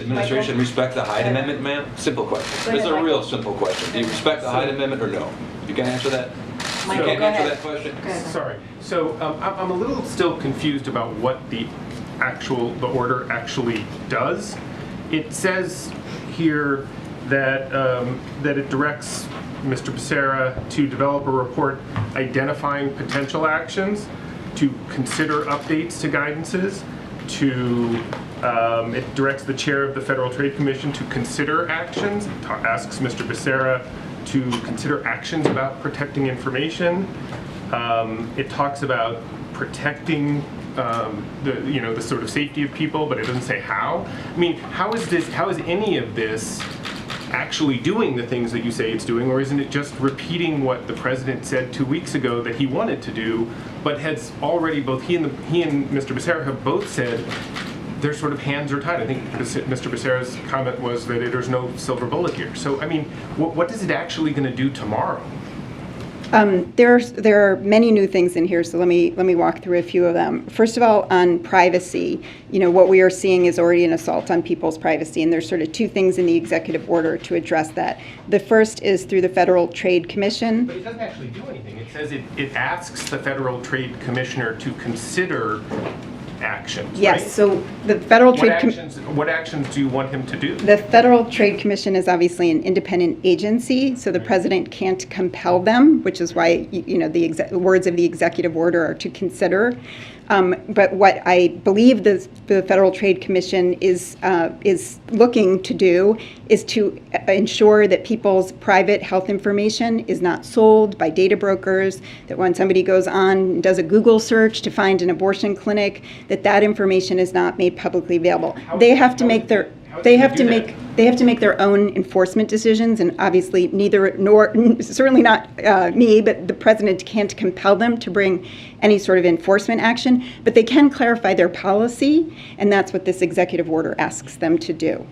Administration respect the Hyde Amendment, ma'am? Simple question. It's a real simple question. Do you respect the Hyde Amendment or no? You can answer that? You can't answer that question? Sorry. So I'm a little still confused about what the order actually does. It says here that that it directs Mr. Becerra to develop a report identifying potential actions, to consider updates to guidances, it directs the chair of the Federal Trade Commission to consider actions, asks Mr. Becerra to consider actions about protecting information. It talks about protecting the sort of safety of people, but it doesn't say how. I mean, how is any of this actually doing the things that you say it's doing, or isn't it just repeating what the president said 2 weeks ago that he wanted to do, but has already both he and Mr. Becerra have both said their sort of hands are tied. I think Mr. Becerra's comment was that there's no silver bullet here. So I mean, what is it actually going to do tomorrow? There are many new things in here, so let me walk through a few of them. First of all, on privacy, what we are seeing is already an assault on people's privacy, and there's sort of two things in the executive order to address that. The first is through the Federal Trade Commission. But it doesn't actually do anything. It says it asks the Federal Trade Commissioner to consider actions. Yes, right? so the Federal Trade What actions do you want him to do? The Federal Trade Commission is obviously an independent agency, so the president can't compel them, which is why the words of the executive order are to consider. But what I believe the Federal Trade Commission is looking to do is to ensure that people's private health information is not sold by data brokers, that when somebody goes on and does a Google search to find an abortion clinic, that information is not made publicly available. They have to make their own enforcement decisions, and obviously certainly not me, but the president can't compel them to bring any sort of enforcement action, but they can clarify their policy, and that's what this executive order asks them to do.